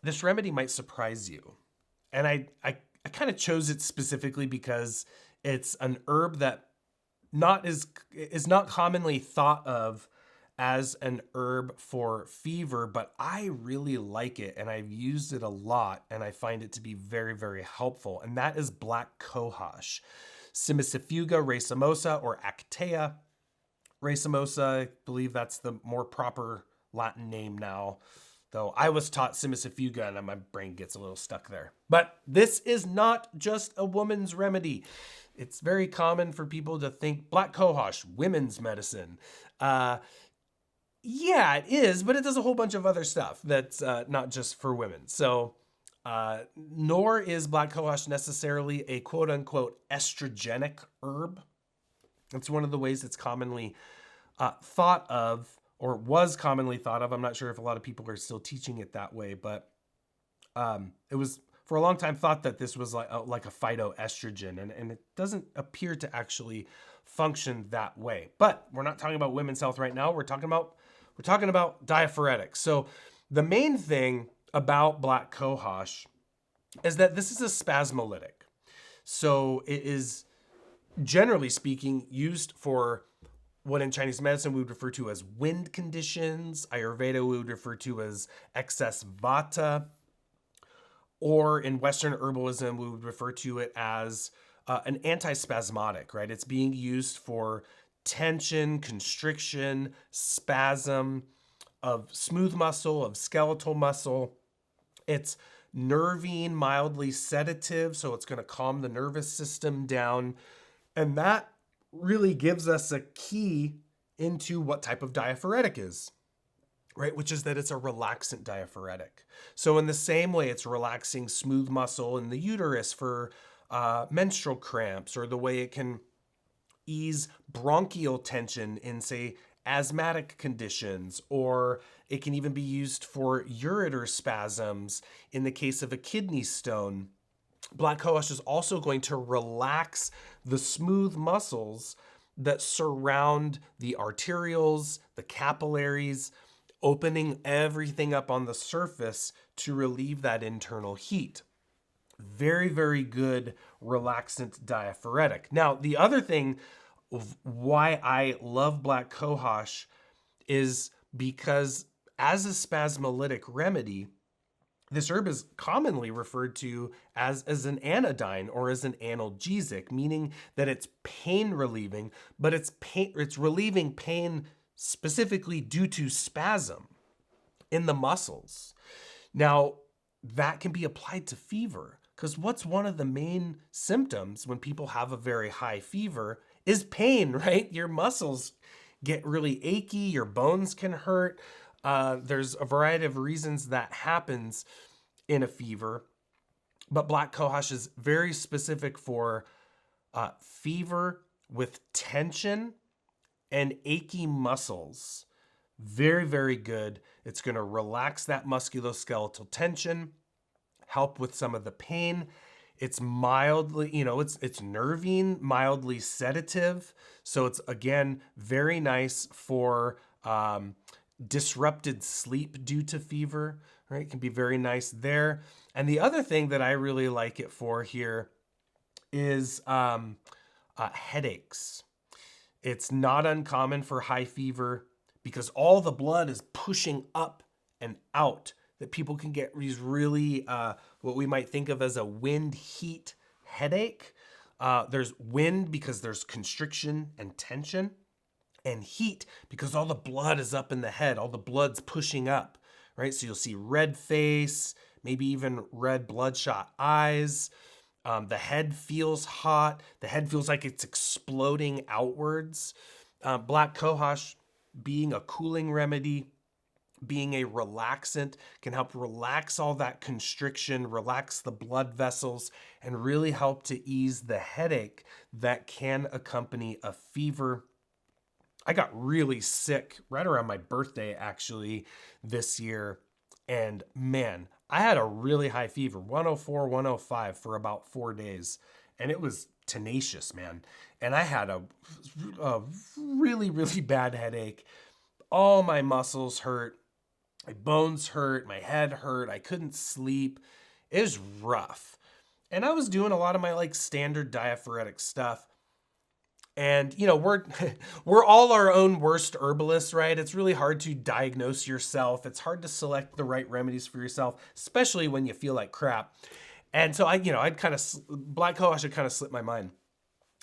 this remedy might surprise you. And I kind of chose it specifically because it's an herb that is not commonly thought of as an herb for fever, but I really like it and I've used it a lot and I find it to be very, very helpful. And that is Black Cohosh, Cimicifuga racemosa or Actea racemosa. I believe that's the more proper Latin name now, though I was taught Cimicifuga and my brain gets a little stuck there. But this is not just a woman's remedy. It's very common for people to think Black Cohosh, women's medicine. Yeah, it is, but it does a whole bunch of other stuff that's not just for women. So, nor is Black Cohosh necessarily a quote unquote estrogenic herb. That's one of the ways it's commonly thought of, or was commonly thought of. I'm not sure if a lot of people are still teaching it that way, but it was for a long time thought that this was like a phytoestrogen, and it doesn't appear to actually function that way. But we're not talking about women's health right now. We're talking about diaphoretic. So the main thing about Black Cohosh is that this is a spasmolytic. So it is, generally speaking, used for what in Chinese medicine we would refer to as wind conditions. Ayurveda we would refer to as excess vata. Or in Western herbalism, we would refer to it as an antispasmodic, right? It's being used for tension, constriction, spasm of smooth muscle, of skeletal muscle. It's nervine, mildly sedative, so it's going to calm the nervous system down. And that really gives us a key into what type of diaphoretic is, right? Which is that it's a relaxant diaphoretic. So in the same way, it's relaxing smooth muscle in the uterus for menstrual cramps, or the way it can ease bronchial tension in, say, asthmatic conditions, or it can even be used for ureter spasms in the case of a kidney stone. Black Cohosh is also going to relax the smooth muscles that surround the arterioles, the capillaries, opening everything up on the surface to relieve that internal heat. Very, very good relaxant diaphoretic. Now, the other thing of why I love Black Cohosh is because as a spasmolytic remedy, this herb is commonly referred to as an anodyne or as an analgesic, meaning that it's pain relieving, but it's relieving pain specifically due to spasm in the muscles. Now, that can be applied to fever, because what's one of the main symptoms when people have a very high fever is pain, right? Your muscles get really achy, your bones can hurt. There's a variety of reasons that happens in a fever, but Black Cohosh is very specific for fever with tension and achy muscles. Very, very good. It's going to relax that musculoskeletal tension, help with some of the pain. It's mildly, it's nervine, mildly sedative. So it's, again, very nice for disrupted sleep due to fever, right? It can be very nice there. And the other thing that I really like it for here is headaches. It's not uncommon for high fever because all the blood is pushing up and out, that people can get these really, what we might think of as a wind heat headache. There's wind because there's constriction and tension, and heat because all the blood is up in the head, all the blood's pushing up, right? So you'll see red face, maybe even red bloodshot eyes. The head feels hot. The head feels like it's exploding outwards. Black Cohosh, being a cooling remedy, being a relaxant, can help relax all that constriction, relax the blood vessels, and really help to ease the headache that can accompany a fever. I got really sick right around my birthday, actually, this year. And man, I had a really high fever, 104, 105 for about 4 days. And it was tenacious, man. And I had a really, really bad headache. All my muscles hurt. My bones hurt, my head hurt, I couldn't sleep. It was rough. And I was doing a lot of my like standard diaphoretic stuff. And you know, we're all our own worst herbalists, right? It's really hard to diagnose yourself. It's hard to select the right remedies for yourself, especially when you feel like crap. And so I'd kind of Black Cohosh had kind of slipped my mind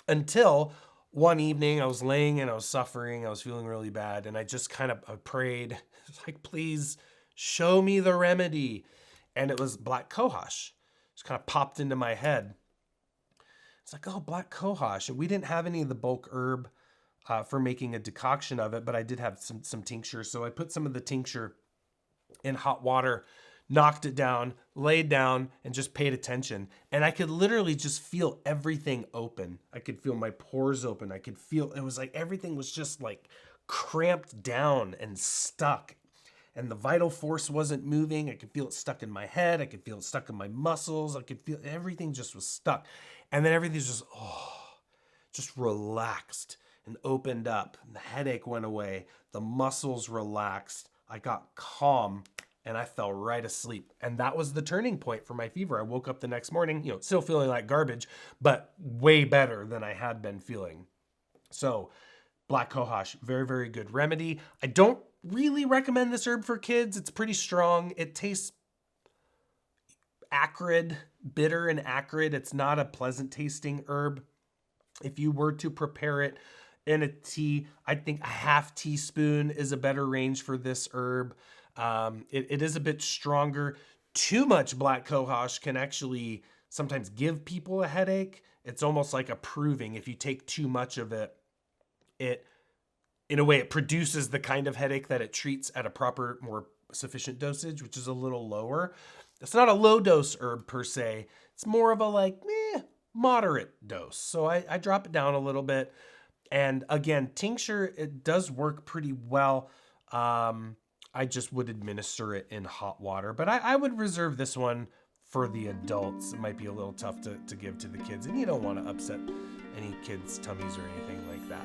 until one evening I was laying and I was suffering. I was feeling really bad, and I just kind of I prayed, like, please show me the remedy. And it was Black Cohosh. Just kind of popped into my head. It's like, oh, Black Cohosh. And we didn't have any of the bulk herb for making a decoction of it, but I did have some tincture. So I put some of the tincture in hot water, knocked it down, laid down, and just paid attention. And I could literally just feel everything open. I could feel my pores open. I could feel, it was like everything was just like cramped down and stuck. And the vital force wasn't moving. I could feel it stuck in my head. I could feel it stuck in my muscles. I could feel everything just was stuck. And then everything's just relaxed and opened up. And the headache went away. The muscles relaxed. I got calm and I fell right asleep. And that was the turning point for my fever. I woke up the next morning, still feeling like garbage, but way better than I had been feeling. So Black Cohosh, very, very good remedy. I don't really recommend this herb for kids. It's pretty strong. It tastes acrid, bitter and acrid. It's not a pleasant tasting herb. If you were to prepare it in a tea, I think a half teaspoon is a better range for this herb. It is a bit stronger. Too much Black Cohosh can actually sometimes give people a headache. It's almost like a proving. If you take too much of it, in a way, it produces the kind of headache that it treats at a proper, more sufficient dosage, which is a little lower. It's not a low dose herb per se. It's more of a moderate dose. So I drop it down a little bit. And again, tincture, it does work pretty well. I just would administer it in hot water, but I would reserve this one for the adults. It might be a little tough to give to the kids, and you don't want to upset any kids' tummies or anything like that.